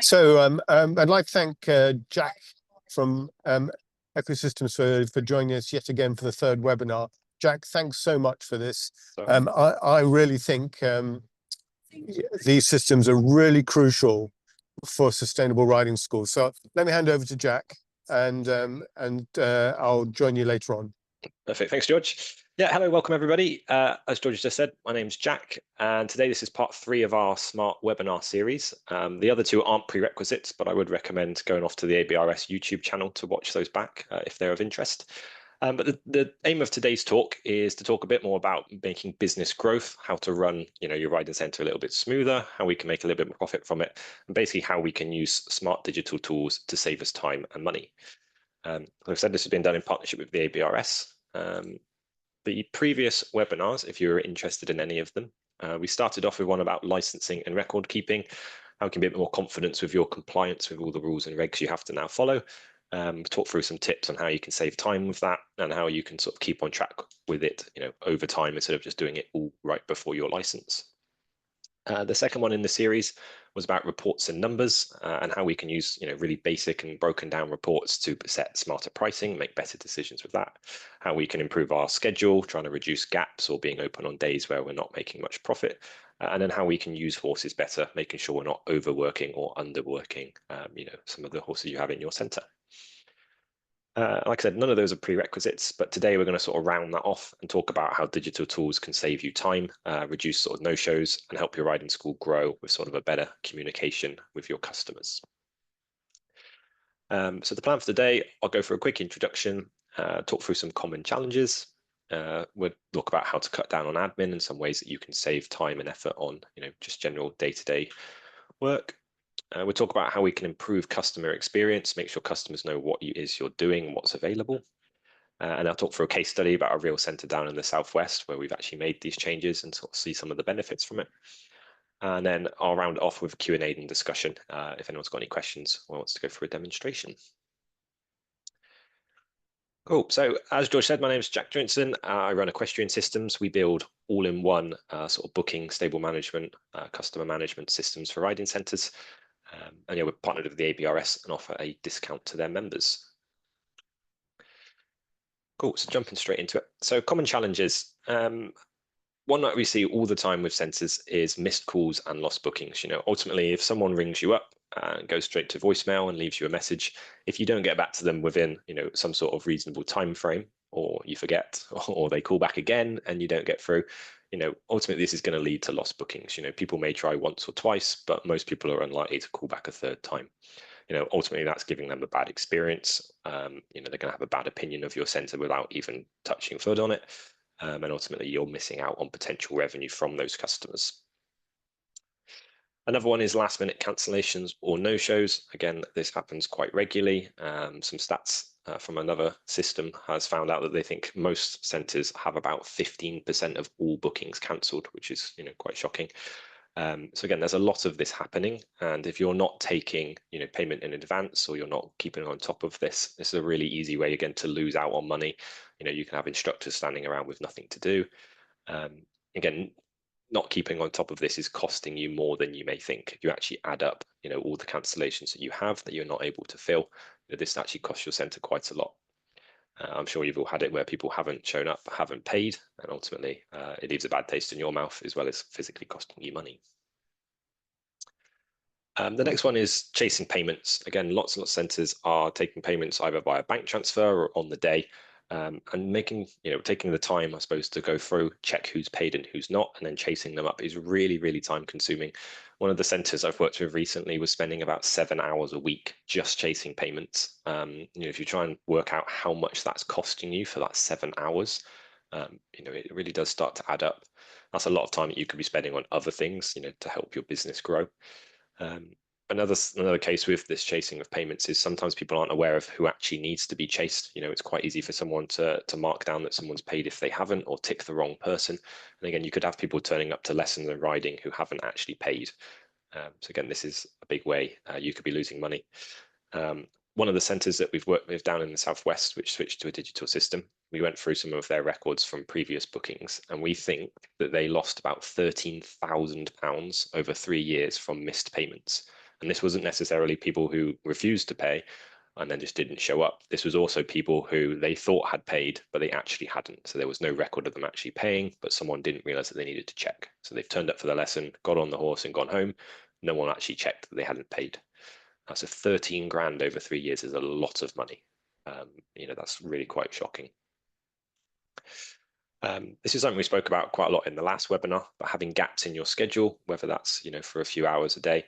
So I'd like to thank Jack from Ecosystems for joining us yet again for the third webinar. Jack, thanks so much for this. I really think these systems are really crucial for sustainable riding schools. So let me hand over to Jack, and I'll join you later on. Perfect. Thanks, George. Yeah, hello, welcome everybody. As George just said, my name's Jack, and today this is part 3 of our smart webinar series. The other 2 aren't prerequisites, but I would recommend going off to the ABRS YouTube channel to watch those back if they're of interest. But the aim of today's talk is to talk a bit more about making business growth, how to run your riding center a little bit smoother, how we can make a little bit more profit from it, and basically how we can use smart digital tools to save us time and money. Like I've said, this has been done in partnership with the ABRS. The previous webinars, if you're interested in any of them, we started off with one about licensing and record keeping, how you can be a bit more confidence with your compliance with all the rules and regs you have to now follow. Talk through some tips on how you can save time with that and how you can sort of keep on track with it, over time instead of just doing it all right before your license. The second one in the series was about reports and numbers and how we can use really basic and broken down reports to set smarter pricing, make better decisions with that, how we can improve our schedule, trying to reduce gaps or being open on days where we're not making much profit, and then how we can use horses better, making sure we're not overworking or underworking some of the horses you have in your center. Like I said, none of those are prerequisites, but today we're going to sort of round that off and talk about how digital tools can save you time, reduce sort of no-shows, and help your riding school grow with sort of a better communication with your customers. So the plan for today, I'll go for a quick introduction, talk through some common challenges. We'll talk about how to cut down on admin and some ways that you can save time and effort on, just general day-to-day work. We'll talk about how we can improve customer experience, make sure customers know what it is you're doing and what's available. And I'll talk for a case study about a real centre down in the southwest where we've actually made these changes and sort of see some of the benefits from it. And then I'll round it off with a Q&A and discussion if anyone's got any questions or wants to go through a demonstration. Cool. So as George said, my name is Jack Joynson. I run Equestrian Systems. We build all-in-one sort of booking, stable management, customer management systems for riding centres. And we're partnered with the ABRS and offer a discount to their members. Cool, so jumping straight into it. So common challenges. One that we see all the time with centres is missed calls and lost bookings. Ultimately, if someone rings you up and goes straight to voicemail and leaves you a message, if you don't get back to them within, some sort of reasonable time frame, or you forget, or they call back again and you don't get through, ultimately this is going to lead to lost bookings. People may try once or twice, but most people are unlikely to call back a third time. Ultimately that's giving them a bad experience. They're going to have a bad opinion of your centre without even touching foot on it. And ultimately you're missing out on potential revenue from those customers. Another one is last minute cancellations or no-shows. Again, this happens quite regularly. Some stats from another system has found out that they think most centres have about 15% of all bookings cancelled, which is quite shocking. So again, there's a lot of this happening, and if you're not taking payment in advance or you're not keeping on top of this, this is a really easy way again to lose out on money. You can have instructors standing around with nothing to do. Again, not keeping on top of this is costing you more than you may think. If you actually add up all the cancellations that you have that you're not able to fill, this actually costs your centre quite a lot. I'm sure you've all had it where people haven't shown up, haven't paid, and ultimately it leaves a bad taste in your mouth as well as physically costing you money. The next one is chasing payments. Again, lots and lots of centres are taking payments either via bank transfer or on the day, and taking the time, I suppose, to go through, check who's paid and who's not, and then chasing them up is really, really time consuming. One of the centres I've worked with recently was spending about 7 hours a week just chasing payments. If you try and work out how much that's costing you for that 7 hours, it really does start to add up. That's a lot of time that you could be spending on other things, to help your business grow. Another case with this chasing of payments is sometimes people aren't aware of who actually needs to be chased. It's quite easy for someone to mark down that someone's paid if they haven't, or tick the wrong person. And again, you could have people turning up to lessons and riding who haven't actually paid. So again, this is a big way you could be losing money. One of the centres that we've worked with down in the southwest, which switched to a digital system, we went through some of their records from previous bookings, and we think that they lost about £13,000 over 3 years from missed payments. And this wasn't necessarily people who refused to pay and then just didn't show up. This was also people who they thought had paid, but they actually hadn't. So there was no record of them actually paying, but someone didn't realize that they needed to check. So they've turned up for the lesson, got on the horse and gone home. No one actually checked that they hadn't paid. So 13 grand over 3 years is a lot of money. That's really quite shocking. This is something we spoke about quite a lot in the last webinar, but having gaps in your schedule, whether that's, for a few hours a day,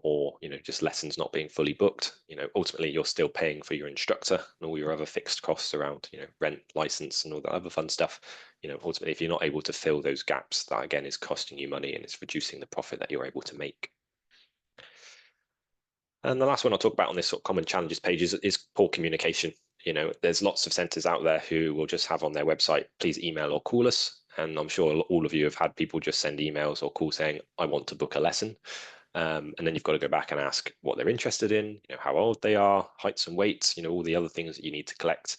or, just lessons not being fully booked, ultimately you're still paying for your instructor and all your other fixed costs around, rent, license and all that other fun stuff. Ultimately, if you're not able to fill those gaps, that again is costing you money and it's reducing the profit that you're able to make. And the last one I'll talk about on this sort of common challenges page is poor communication. There's lots of centres out there who will just have on their website, please email or call us. And I'm sure all of you have had people just send emails or call saying, I want to book a lesson. And then you've got to go back and ask what they're interested in, how old they are, heights and weights, all the other things that you need to collect.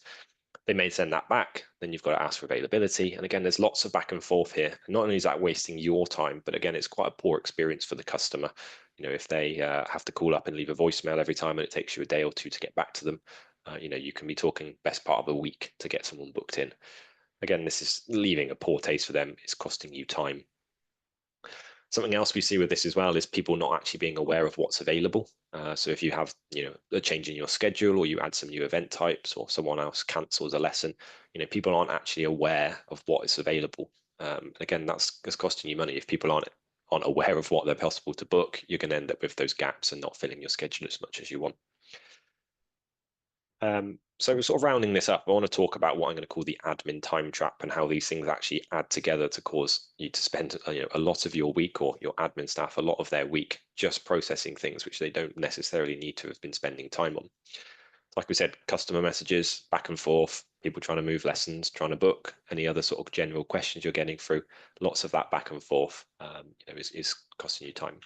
They may send that back, then you've got to ask for availability. And again, there's lots of back and forth here. And not only is that wasting your time, but again, it's quite a poor experience for the customer. If they have to call up and leave a voicemail every time and it takes you a day or two to get back to them, you can be talking best part of a week to get someone booked in. Again, this is leaving a poor taste for them. It's costing you time. Something else we see with this as well is people not actually being aware of what's available. So if you have, a change in your schedule or you add some new event types or someone else cancels a lesson, people aren't actually aware of what is available. Again, that's costing you money. If people aren't aware of what they're possible to book, you're going to end up with those gaps and not filling your schedule as much as you want. So sort of rounding this up, I want to talk about what I'm going to call the admin time trap and how these things actually add together to cause you to spend a lot of your week, or your admin staff a lot of their week, just processing things which they don't necessarily need to have been spending time on. Like we said, customer messages back and forth, people trying to move lessons, trying to book, any other sort of general questions you're getting through, lots of that back and forth is costing you time.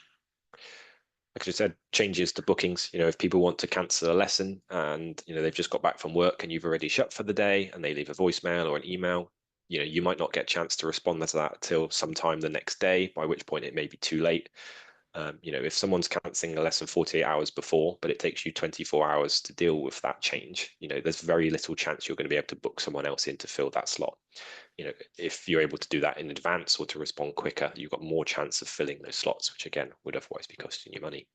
Like I said, changes to bookings. If people want to cancel a lesson and they've just got back from work and you've already shut for the day, and they leave a voicemail or an email, you might not get a chance to respond to that till sometime the next day, by which point it may be too late. If someone's cancelling a lesson 48 hours before, but it takes you 24 hours to deal with that change, there's very little chance you're going to be able to book someone else in to fill that slot. If you're able to do that in advance or to respond quicker, you've got more chance of filling those slots, which again would otherwise be costing you money.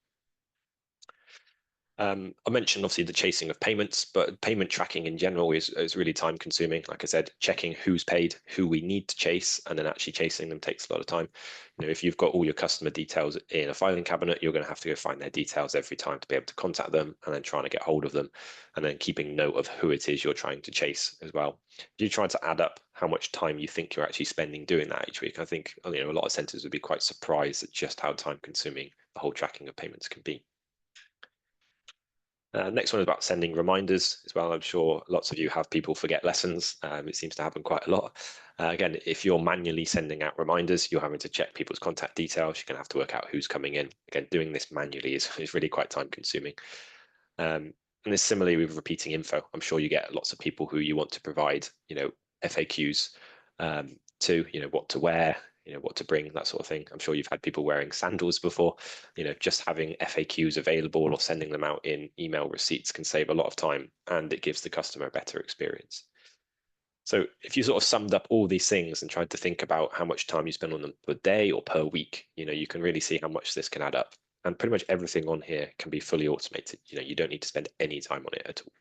I mentioned obviously the chasing of payments, but payment tracking in general is really time consuming. Like I said, checking who's paid, who we need to chase, and then actually chasing them takes a lot of time. If you've got all your customer details in a filing cabinet, you're going to have to go find their details every time to be able to contact them, and then trying to get hold of them, and then keeping note of who it is you're trying to chase as well. If you try to add up how much time you think you're actually spending doing that each week, I think a lot of centers would be quite surprised at just how time consuming the whole tracking of payments can be. Next one is about sending reminders as well. I'm sure lots of you have people forget lessons. It seems to happen quite a lot. Again, if you're manually sending out reminders, you're having to check people's contact details. You're going to have to work out who's coming in. Again, doing this manually is really quite time consuming. And it's similarly with repeating info. I'm sure you get lots of people who you want to provide, FAQs to, what to wear, what to bring, that sort of thing. I'm sure you've had people wearing sandals before. Just having FAQs available or sending them out in email receipts can save a lot of time, and it gives the customer a better experience. So if you sort of summed up all these things and tried to think about how much time you spend on them per day or per week, you can really see how much this can add up. And pretty much everything on here can be fully automated. You don't need to spend any time on it at all.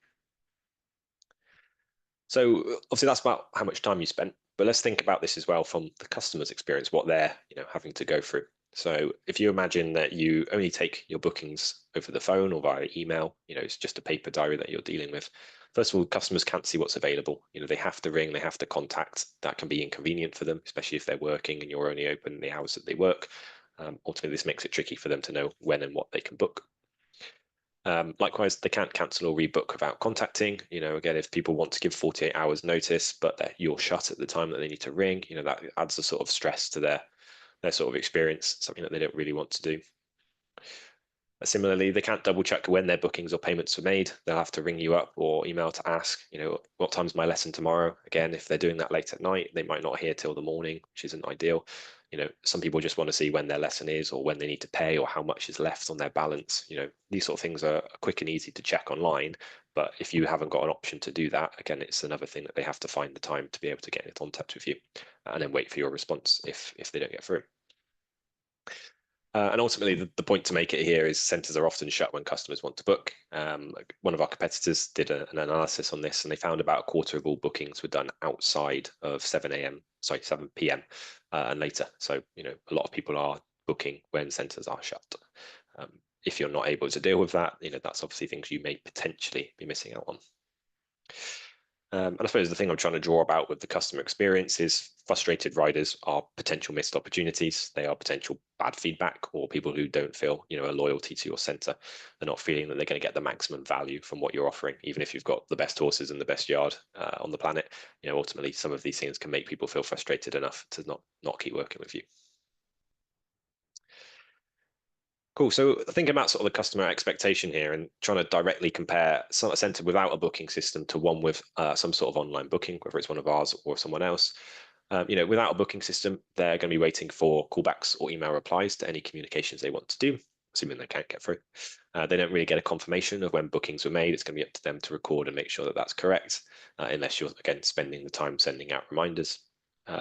So obviously that's about how much time you spent, but let's think about this as well from the customer's experience, what they're having to go through. So if you imagine that you only take your bookings over the phone or via email, it's just a paper diary that you're dealing with. First of all, customers can't see what's available. They have to ring, they have to contact. That can be inconvenient for them, especially if they're working and you're only open the hours that they work. Ultimately, this makes it tricky for them to know when and what they can book. Likewise, they can't cancel or rebook without contacting. Again, if people want to give 48 hours notice, but you're shut at the time that they need to ring, that adds a sort of stress to their sort of experience, something that they don't really want to do. Similarly, they can't double check when their bookings or payments were made. They'll have to ring you up or email to ask, what time's my lesson tomorrow? Again, if they're doing that late at night, they might not hear till the morning, which isn't ideal. Some people just want to see when their lesson is or when they need to pay or how much is left on their balance. These sort of things are quick and easy to check online. But if you haven't got an option to do that, again, it's another thing that they have to find the time to be able to get in contact with you and then wait for your response if they don't get through. And ultimately, the point to make it here is centres are often shut when customers want to book. One of our competitors did an analysis on this, and they found about a quarter of all bookings were done outside of 7 p.m. And later. So, a lot of people are booking when centres are shut. If you're not able to deal with that, that's obviously things you may potentially be missing out on. And I suppose the thing I'm trying to draw about with the customer experience is frustrated riders are potential missed opportunities. They are potential bad feedback or people who don't feel, a loyalty to your centre. They're not feeling that they're going to get the maximum value from what you're offering, even if you've got the best horses and the best yard on the planet. Ultimately, some of these things can make people feel frustrated enough to not keep working with you. Cool. So thinking about sort of the customer expectation here and trying to directly compare a centre without a booking system to one with some sort of online booking, whether it's one of ours or someone else. Without a booking system, they're going to be waiting for callbacks or email replies to any communications they want to do, assuming they can't get through. They don't really get a confirmation of when bookings were made. It's going to be up to them to record and make sure that that's correct, unless you're, again, spending the time sending out reminders.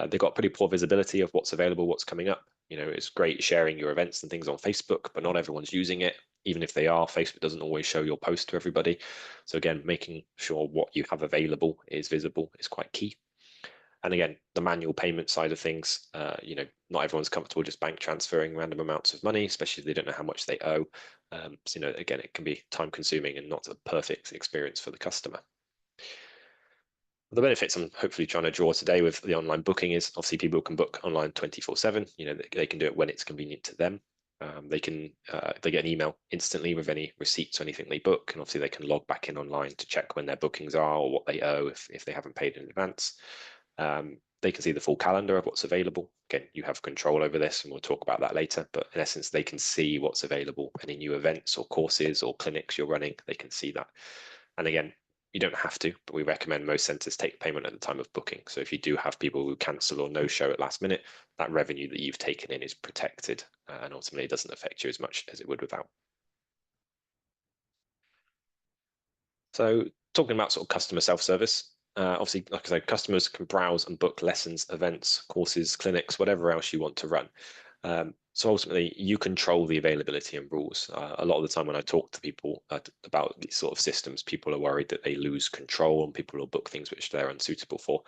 They've got pretty poor visibility of what's available, what's coming up. It's great sharing your events and things on Facebook, but not everyone's using it. Even if they are, Facebook doesn't always show your post to everybody. So again, making sure what you have available is visible is quite key. And again, the manual payment side of things, not everyone's comfortable just bank transferring random amounts of money, especially if they don't know how much they owe. So, again, it can be time consuming and not a perfect experience for the customer. The benefits I'm hopefully trying to draw today with the online booking is obviously people can book online 24/7. They can do it when it's convenient to them. They get an email instantly with any receipts or anything they book, and obviously they can log back in online to check when their bookings are or what they owe if they haven't paid in advance. They can see the full calendar of what's available. Again, you have control over this, and we'll talk about that later. But in essence, they can see what's available, any new events or courses or clinics you're running, they can see that. And again, you don't have to, but we recommend most centres take payment at the time of booking. So if you do have people who cancel or no show at last minute, that revenue that you've taken in is protected, and ultimately it doesn't affect you as much as it would without. So talking about sort of customer self-service, obviously, like I said, customers can browse and book lessons, events, courses, clinics, whatever else you want to run. So ultimately, you control the availability and rules. A lot of the time when I talk to people about these sort of systems, people are worried that they lose control and people will book things which they're unsuitable for.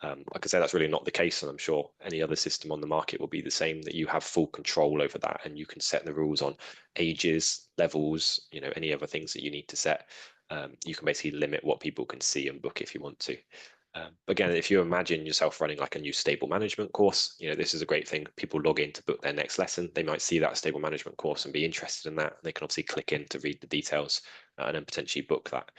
Like I say, that's really not the case, and I'm sure any other system on the market will be the same, that you have full control over that and you can set the rules on ages, levels, any other things that you need to set. You can basically limit what people can see and book if you want to. Again, if you imagine yourself running like a new stable management course, this is a great thing. People log in to book their next lesson. They might see that stable management course and be interested in that. They can obviously click in to read the details and then potentially book that.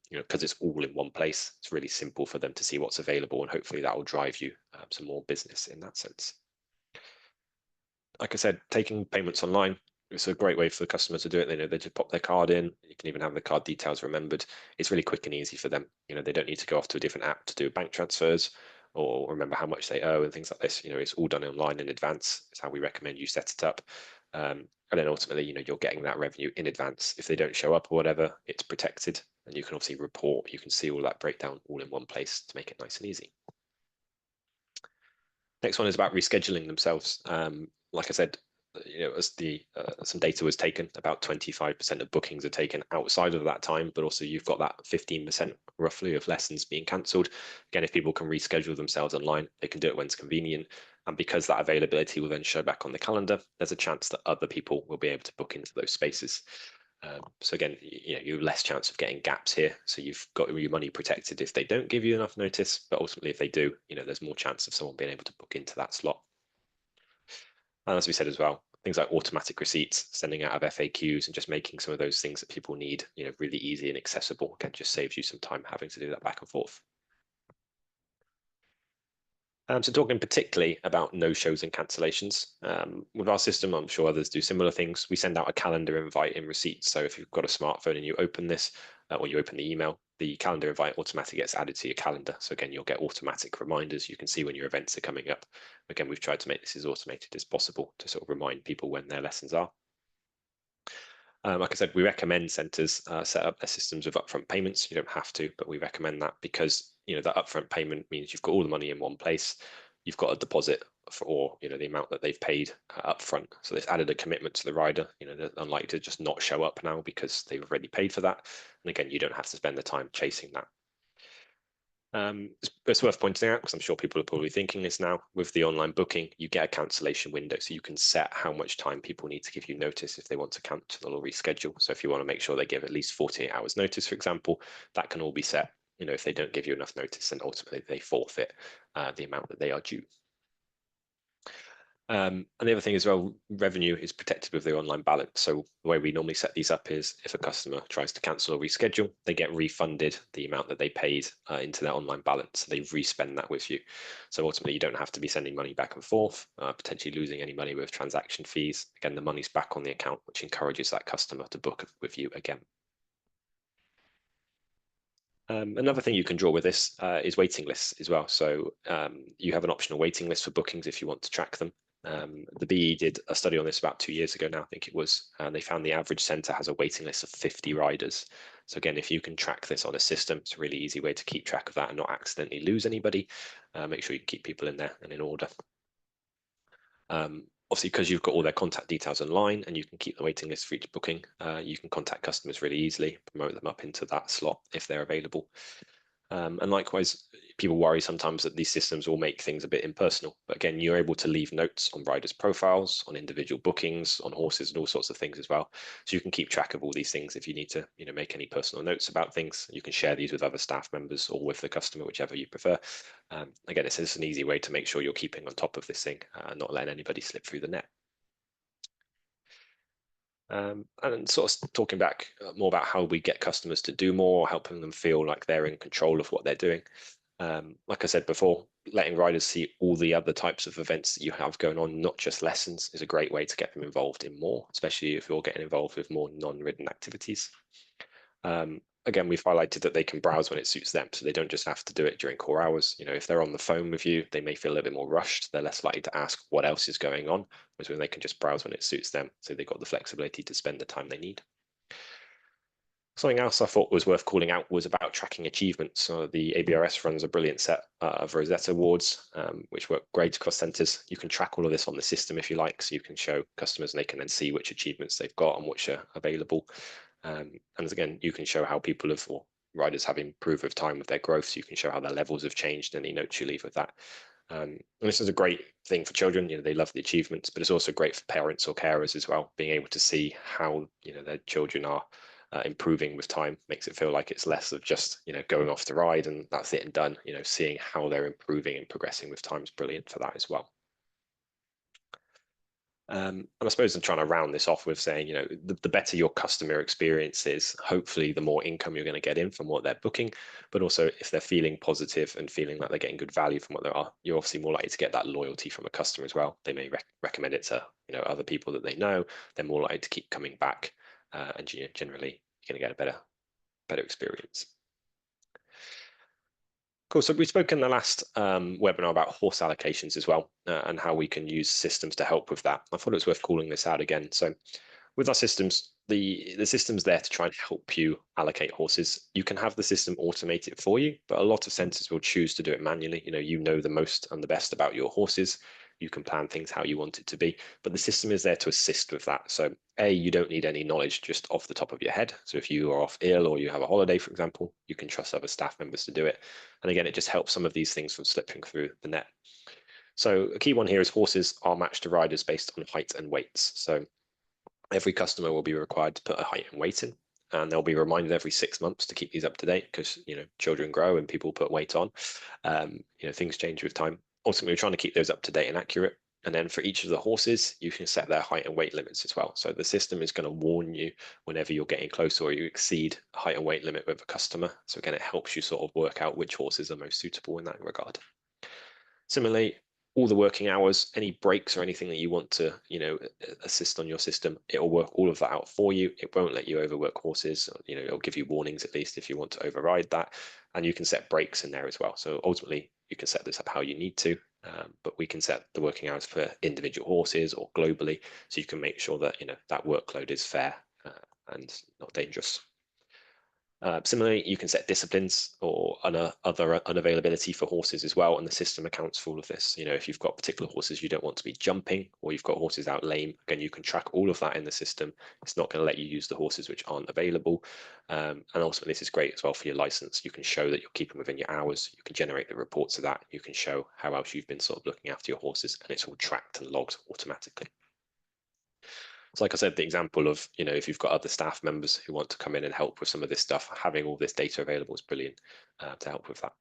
Because it's all in one place, it's really simple for them to see what's available, and hopefully that will drive you some more business in that sense. Like I said, taking payments online, it's a great way for the customer to do it. They just pop their card in. You can even have the card details remembered. It's really quick and easy for them. They don't need to go off to a different app to do bank transfers or remember how much they owe and things like this. It's all done online in advance. It's how we recommend you set it up. And then ultimately, you're getting that revenue in advance. If they don't show up or whatever, it's protected, and you can obviously report. You can see all that breakdown all in one place to make it nice and easy. Next one is about rescheduling themselves. Like I said, as some data was taken, about 25% of bookings are taken outside of that time, but also you've got that 15% roughly of lessons being cancelled. Again, if people can reschedule themselves online, they can do it when it's convenient. And because that availability will then show back on the calendar, there's a chance that other people will be able to book into those spaces. So again, you have less chance of getting gaps here. So you've got your money protected if they don't give you enough notice, but ultimately if they do, there's more chance of someone being able to book into that slot. And as we said as well, things like automatic receipts, sending out of FAQs, and just making some of those things that people need, really easy and accessible. Again, just saves you some time having to do that back and forth. So talking particularly about no-shows and cancellations. With our system, I'm sure others do similar things. We send out a calendar invite in receipts. So if you've got a smartphone and you open this, or you open the email, the calendar invite automatically gets added to your calendar. So again, you'll get automatic reminders. You can see when your events are coming up. Again, we've tried to make this as automated as possible to sort of remind people when their lessons are. Like I said, we recommend centres set up their systems with upfront payments. You don't have to, but we recommend that because that upfront payment means you've got all the money in one place. You've got a deposit for the amount that they've paid upfront. So they've added a commitment to the rider. They're unlikely to just not show up now because they've already paid for that. And again, you don't have to spend the time chasing that. It's worth pointing out, because I'm sure people are probably thinking this now, with the online booking, you get a cancellation window. So you can set how much time people need to give you notice if they want to cancel or reschedule. So if you want to make sure they give at least 48 hours notice, for example, that can all be set. If they don't give you enough notice, then ultimately they forfeit the amount that they are due. And the other thing as well, revenue is protected with the online balance. So the way we normally set these up is if a customer tries to cancel or reschedule, they get refunded the amount that they paid into their online balance. They respend that with you. So ultimately, you don't have to be sending money back and forth, potentially losing any money with transaction fees. Again, the money's back on the account, which encourages that customer to book with you again. Another thing you can draw with this is waiting lists as well. So you have an optional waiting list for bookings if you want to track them. The BE did a study on this about 2 years ago now, I think it was, and they found the average centre has a waiting list of 50 riders. So again, if you can track this on a system, it's a really easy way to keep track of that and not accidentally lose anybody. Make sure you keep people in there and in order. Obviously, because you've got all their contact details online and you can keep the waiting list for each booking, you can contact customers really easily, promote them up into that slot if they're available. And likewise, people worry sometimes that these systems will make things a bit impersonal. But again, you're able to leave notes on riders' profiles, on individual bookings, on horses, and all sorts of things as well. So you can keep track of all these things if you need to, make any personal notes about things. You can share these with other staff members or with the customer, whichever you prefer. Again, it's an easy way to make sure you're keeping on top of this thing, not letting anybody slip through the net. And sort of talking back more about how we get customers to do more, helping them feel like they're in control of what they're doing. Like I said before, letting riders see all the other types of events that you have going on, not just lessons, is a great way to get them involved in more, especially if you're getting involved with more non-ridden activities. Again, we've highlighted that they can browse when it suits them, so they don't just have to do it during core hours. If they're on the phone with you, they may feel a little bit more rushed. They're less likely to ask what else is going on, whereas when they can just browse when it suits them, so they've got the flexibility to spend the time they need. Something else I thought was worth calling out was about tracking achievements. The ABRS runs a brilliant set of Rosetta Awards, which work great across centres. You can track all of this on the system if you like, so you can show customers and they can then see which achievements they've got and which are available. And again, you can show how people have, or riders have improved with time with their growth, so you can show how their levels have changed and any notes you leave with that. And this is a great thing for children. They love the achievements, but it's also great for parents or carers as well. Being able to see how their children are improving with time makes it feel like it's less of just going off the ride and that's it and done. Seeing how they're improving and progressing with time is brilliant for that as well. And I suppose I'm trying to round this off with saying, the better your customer experience is, hopefully the more income you're going to get in from what they're booking. But also, if they're feeling positive and feeling like they're getting good value from what they are, you're obviously more likely to get that loyalty from a customer as well. They may recommend it to other people that they know. They're more likely to keep coming back, and generally you're going to get a better experience. Cool. So we spoke in the last webinar about horse allocations as well, and how we can use systems to help with that. I thought it was worth calling this out again. So with our systems, the system's there to try and help you allocate horses. You can have the system automate it for you, but a lot of centres will choose to do it manually. You know the most and the best about your horses. You can plan things how you want it to be, but the system is there to assist with that. So you don't need any knowledge just off the top of your head. So if you are off ill or you have a holiday, for example, you can trust other staff members to do it. And again, it just helps some of these things from slipping through the net. So a key one here is horses are matched to riders based on height and weights. So every customer will be required to put a height and weight in, and they'll be reminded every 6 months to keep these up to date because children grow and people put weight on. Things change with time. Ultimately, we're trying to keep those up to date and accurate. And then for each of the horses, you can set their height and weight limits as well. So the system is going to warn you whenever you're getting close or you exceed a height and weight limit with a customer. So again, it helps you sort of work out which horses are most suitable in that regard. Similarly, all the working hours, any breaks or anything that you want to, assist on your system, it'll work all of that out for you. It won't let you overwork horses. It'll give you warnings at least if you want to override that. And you can set breaks in there as well. So ultimately, you can set this up how you need to, but we can set the working hours for individual horses or globally, so you can make sure that that workload is fair and not dangerous. Similarly, you can set disciplines or other unavailability for horses as well, and the system accounts for all of this. If you've got particular horses you don't want to be jumping, or you've got horses out lame, again, you can track all of that in the system. It's not going to let you use the horses which aren't available. And ultimately, this is great as well for your license. You can show that you're keeping within your hours. You can generate the reports of that. You can show how else you've been sort of looking after your horses, and it's all tracked and logged automatically. So like I said, the example of, if you've got other staff members who want to come in and help with some of this stuff, having all this data available is brilliant to help with that.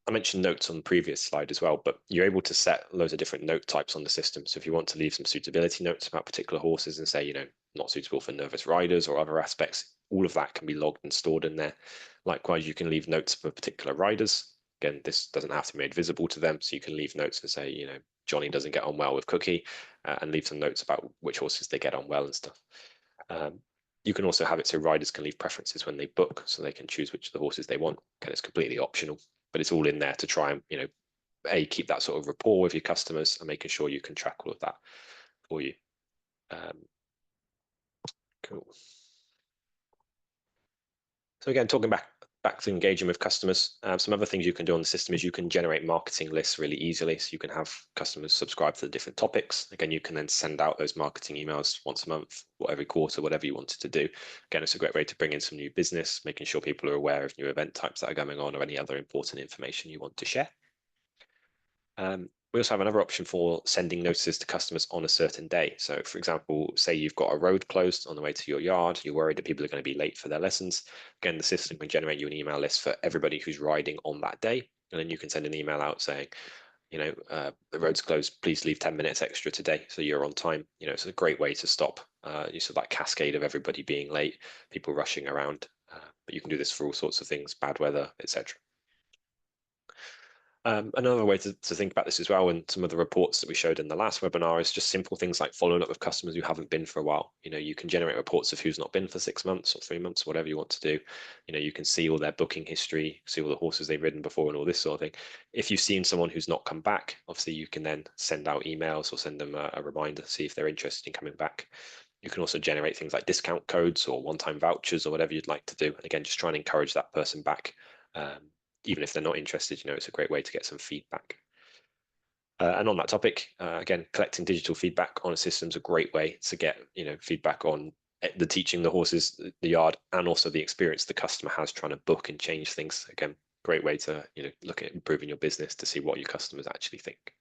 I mentioned notes on the previous slide as well, but you're able to set loads of different note types on the system. So if you want to leave some suitability notes about particular horses and say, not suitable for nervous riders or other aspects, all of that can be logged and stored in there. Likewise, you can leave notes for particular riders. Again, this doesn't have to be made visible to them. So you can leave notes and say, Johnny doesn't get on well with Cookie, and leave some notes about which horses they get on well and stuff. You can also have it so riders can leave preferences when they book, so they can choose which of the horses they want. Again, it's completely optional, but it's all in there to try and, keep that sort of rapport with your customers and making sure you can track all of that for you. Cool. So again, talking back to engaging with customers, some other things you can do on the system is you can generate marketing lists really easily. So you can have customers subscribe to the different topics. Again, you can then send out those marketing emails once a month or every quarter, whatever you wanted to do. Again, it's a great way to bring in some new business, making sure people are aware of new event types that are going on or any other important information you want to share. We also have another option for sending notices to customers on a certain day. So for example, say you've got a road closed on the way to your yard, you're worried that people are going to be late for their lessons. Again, the system can generate you an email list for everybody who's riding on that day. And then you can send an email out saying, the road's closed, please leave 10 minutes extra today so you're on time. It's a great way to stop that cascade of everybody being late, people rushing around. But you can do this for all sorts of things, bad weather, etc. Another way to think about this as well, and some of the reports that we showed in the last webinar, is just simple things like following up with customers who haven't been for a while. You can generate reports of who's not been for 6 months or 3 months, whatever you want to do. You can see all their booking history, see all the horses they've ridden before and all this sort of thing. If you've seen someone who's not come back, obviously you can then send out emails or send them a reminder to see if they're interested in coming back. You can also generate things like discount codes or one-time vouchers or whatever you'd like to do. And again, just try and encourage that person back. Even if they're not interested, it's a great way to get some feedback. And on that topic, again, collecting digital feedback on a system is a great way to get feedback on the teaching the horses, the yard, and also the experience the customer has trying to book and change things. Again, great way to look at improving your business to see what your customers actually think.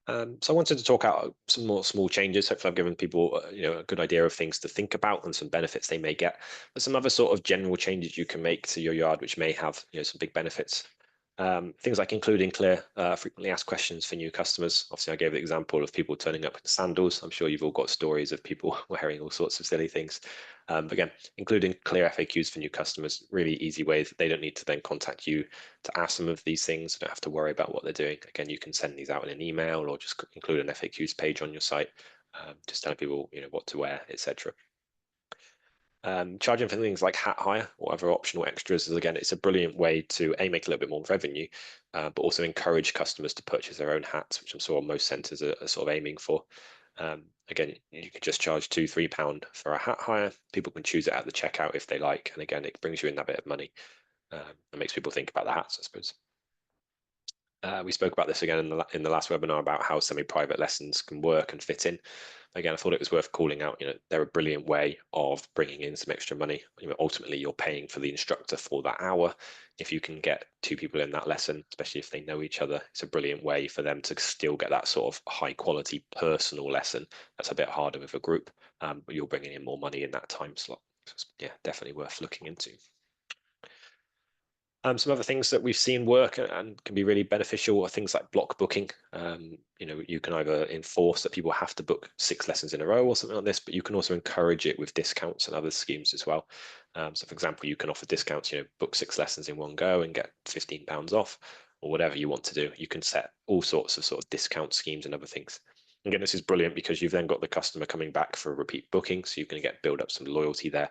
So I wanted to talk out some more small changes. Hopefully I've given people a good idea of things to think about and some benefits they may get, but some other sort of general changes you can make to your yard which may have some big benefits. Things like including clear, frequently asked questions for new customers. Obviously, I gave the example of people turning up in sandals. I'm sure you've all got stories of people wearing all sorts of silly things. But again, including clear FAQs for new customers, really easy way that they don't need to then contact you to ask some of these things. They don't have to worry about what they're doing. Again, you can send these out in an email or just include an FAQs page on your site, just telling people what to wear, etc. Charging for things like hat hire or other optional extras is, again, it's a brilliant way to make a little bit more revenue, but also encourage customers to purchase their own hats, which I'm sure most centres are sort of aiming for. Again, you can just charge £2-3 for a hat hire. People can choose it at the checkout if they like, and again, it brings you in that bit of money and makes people think about the hats, I suppose. We spoke about this again in the last webinar about how semi-private lessons can work and fit in. Again, I thought it was worth calling out. They're a brilliant way of bringing in some extra money. Ultimately, you're paying for the instructor for that hour. If you can get 2 people in that lesson, especially if they know each other, it's a brilliant way for them to still get that sort of high-quality personal lesson. That's a bit harder with a group, but you're bringing in more money in that time slot. So it's, yeah, definitely worth looking into. Some other things that we've seen work and can be really beneficial are things like block booking. You can either enforce that people have to book 6 lessons in a row or something like this, but you can also encourage it with discounts and other schemes as well. So, for example, you can offer discounts. Book 6 lessons in one go and get £15 off, or whatever you want to do. You can set all sorts of sort of discount schemes and other things. Again, this is brilliant because you've then got the customer coming back for a repeat booking, so you can build up some loyalty there.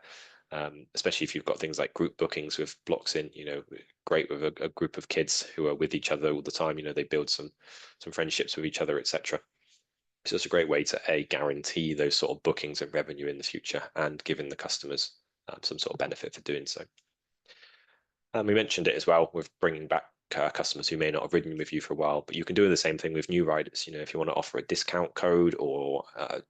Especially if you've got things like group bookings with blocks in, great with a group of kids who are with each other all the time. They build some friendships with each other, etc. So it's a great way to guarantee those sort of bookings and revenue in the future, and giving the customers some sort of benefit for doing so. And we mentioned it as well with bringing back customers who may not have ridden with you for a while, but you can do the same thing with new riders. If you want to offer a discount code or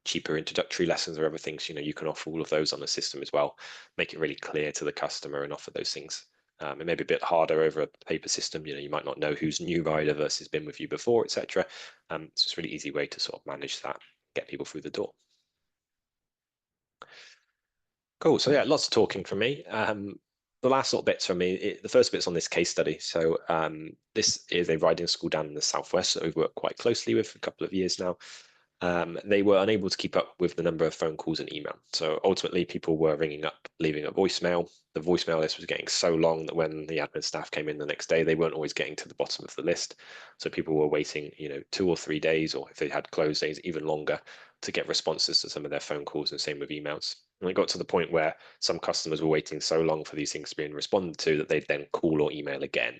cheaper introductory lessons or other things, you can offer all of those on the system as well. Make it really clear to the customer and offer those things. It may be a bit harder over a paper system. You might not know who's new rider versus been with you before, etc. So it's a really easy way to sort of manage that, get people through the door. Cool. So yeah, lots of talking from me. The last sort of bits from me, the first bit's on this case study. So this is a riding school down in the southwest that we've worked quite closely with for a couple of years now. They were unable to keep up with the number of phone calls and email. So ultimately, people were ringing up, leaving a voicemail. The voicemail list was getting so long that when the admin staff came in the next day, they weren't always getting to the bottom of the list. So people were waiting, 2 or 3 days, or if they had closed days, even longer, to get responses to some of their phone calls, and same with emails. And it got to the point where some customers were waiting so long for these things being responded to that they'd then call or email again.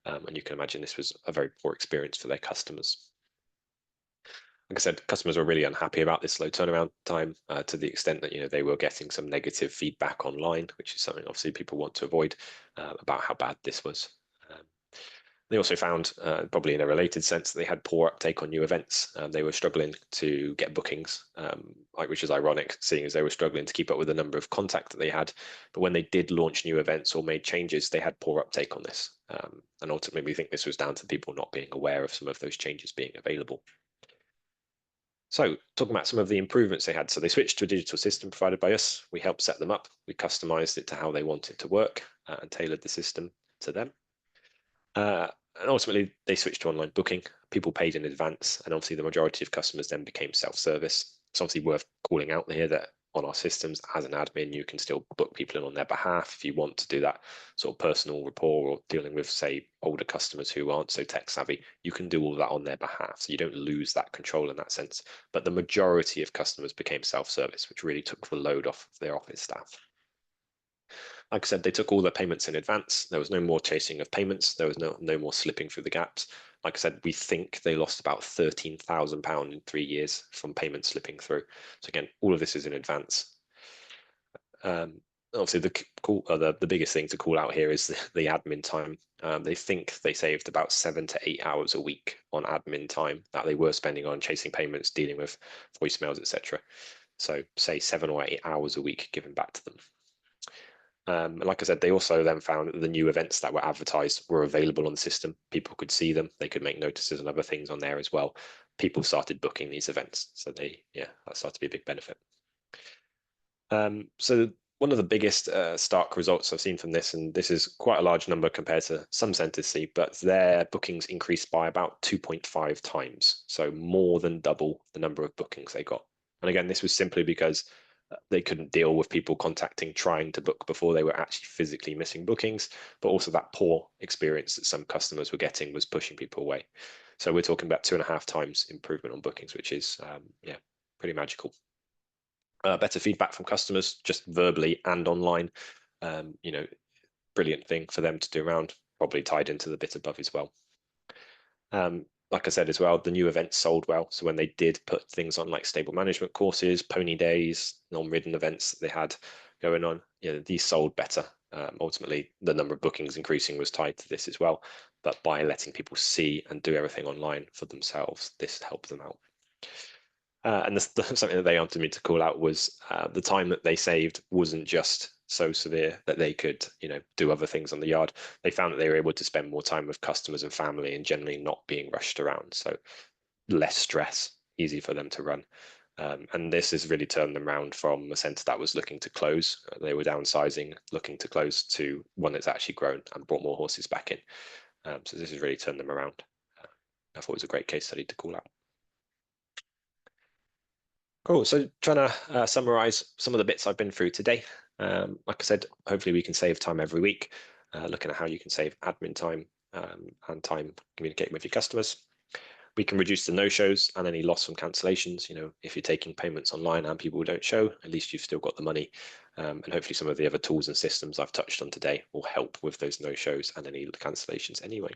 And you can imagine this was a very poor experience for their customers. Like I said, customers were really unhappy about this slow turnaround time, to the extent that they were getting some negative feedback online, which is something obviously people want to avoid, about how bad this was. They also found, probably in a related sense, that they had poor uptake on new events. They were struggling to get bookings, which is ironic, seeing as they were struggling to keep up with the number of contact that they had. But when they did launch new events or made changes, they had poor uptake on this. And ultimately, we think this was down to people not being aware of some of those changes being available. So talking about some of the improvements they had. So they switched to a digital system provided by us. We helped set them up. We customized it to how they want it to work, and tailored the system to them. And ultimately, they switched to online booking. People paid in advance, and obviously the majority of customers then became self-service. It's obviously worth calling out here that on our systems, as an admin, you can still book people in on their behalf if you want to do that sort of personal rapport, or dealing with, say, older customers who aren't so tech savvy. You can do all that on their behalf, so you don't lose that control in that sense. But the majority of customers became self-service, which really took the load off their office staff. Like I said, they took all their payments in advance. There was no more chasing of payments. There was no more slipping through the gaps. Like I said, we think they lost about £13,000 in 3 years from payments slipping through. So again, all of this is in advance. Obviously, the biggest thing to call out here is the admin time. They think they saved about 7 to 8 hours a week on admin time that they were spending on chasing payments, dealing with voicemails, etc. So say 7 or 8 hours a week given back to them. Like I said, they also then found that the new events that were advertised were available on the system. People could see them. They could make notices and other things on there as well. People started booking these events. So that started to be a big benefit. So one of the biggest stark results I've seen from this, and this is quite a large number compared to some centers see, but their bookings increased by about 2.5 times. So more than double the number of bookings they got. And again, this was simply because they couldn't deal with people contacting, trying to book before they were actually physically missing bookings, but also that poor experience that some customers were getting was pushing people away. So we're talking about 2.5 times improvement on bookings, which is pretty magical. Better feedback from customers, just verbally and online. Brilliant thing for them to do around, probably tied into the bit above as well. Like I said as well, the new events sold well. So when they did put things on like stable management courses, pony days, non-ridden events that they had going on, these sold better. Ultimately, the number of bookings increasing was tied to this as well. But by letting people see and do everything online for themselves, this helped them out. And something that they wanted me to call out was the time that they saved wasn't just so severe that they could, do other things on the yard. They found that they were able to spend more time with customers and family, and generally not being rushed around. So less stress, easy for them to run. And this has really turned them around from a centre that was looking to close. They were downsizing, looking to close, to one that's actually grown and brought more horses back in. So this has really turned them around. I thought it was a great case study to call out. Cool. So trying to summarize some of the bits I've been through today. Like I said, hopefully we can save time every week, looking at how you can save admin time and time communicating with your customers. We can reduce the no-shows and any loss from cancellations. If you're taking payments online and people don't show, at least you've still got the money. And hopefully some of the other tools and systems I've touched on today will help with those no-shows and any cancellations anyway.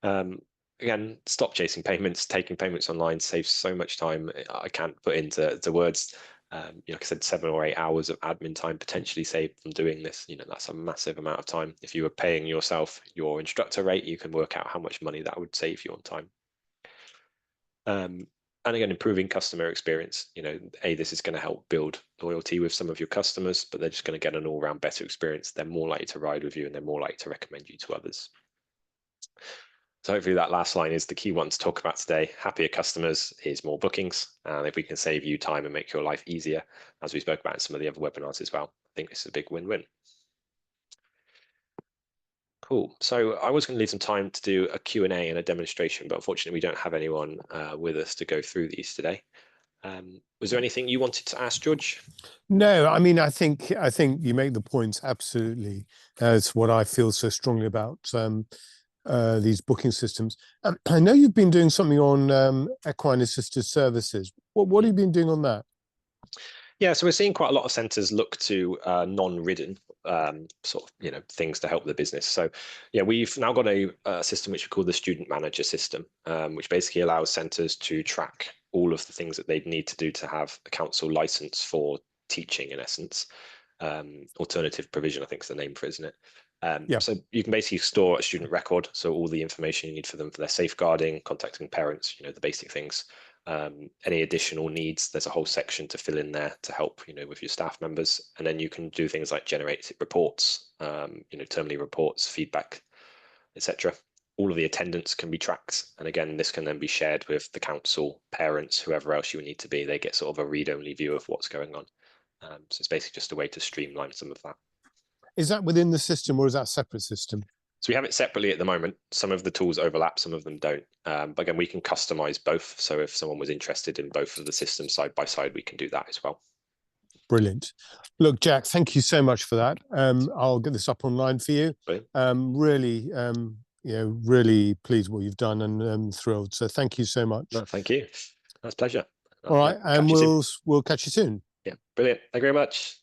Again, stop chasing payments. Taking payments online saves so much time. I can't put into words. Like I said, 7 or 8 hours of admin time potentially saved from doing this. That's a massive amount of time. If you were paying yourself your instructor rate, you can work out how much money that would save you on time. And again, improving customer experience. This is going to help build loyalty with some of your customers, but they're just going to get an all-round better experience. They're more likely to ride with you, and they're more likely to recommend you to others. So hopefully that last line is the key one to talk about today. Happier customers is more bookings. And if we can save you time and make your life easier, as we spoke about in some of the other webinars as well, I think this is a big win-win. Cool. So I was going to leave some time to do a Q&A and a demonstration, but unfortunately we don't have anyone with us to go through these today. Was there anything you wanted to ask, George? No, I mean, I think you make the points absolutely. It's what I feel so strongly about these booking systems. I know you've been doing something on equine assisted services. What have you been doing on that? Yeah, so we're seeing quite a lot of centres look to non-ridden things to help the business. So yeah, we've now got a system which we call the student manager system, which basically allows centres to track all of the things that they'd need to do to have a council license for teaching, in essence. Alternative provision, I think is the name for it, isn't it? Yeah. So you can basically store a student record, so all the information you need for them for their safeguarding, contacting parents, the basic things. Any additional needs, there's a whole section to fill in there to help with your staff members, and then you can do things like generate reports, termly reports, feedback, etc. All of the attendance can be tracked, and again this can then be shared with the council, parents, whoever else you would need to be. They get sort of a read-only view of what's going on. So it's basically just a way to streamline some of that. Is that within the system, or is that a separate system? So we have it separately at the moment. Some of the tools overlap, some of them don't. But again, we can customize both. So if someone was interested in both of the systems side by side, we can do that as well. Brilliant. Look, Jack, thank you so much for that. I'll get this up online for you. Really, really pleased what you've done, and thrilled. So thank you so much. No, thank you. That's a pleasure. All right, and we'll catch you soon. Yeah, brilliant. Thank you very much.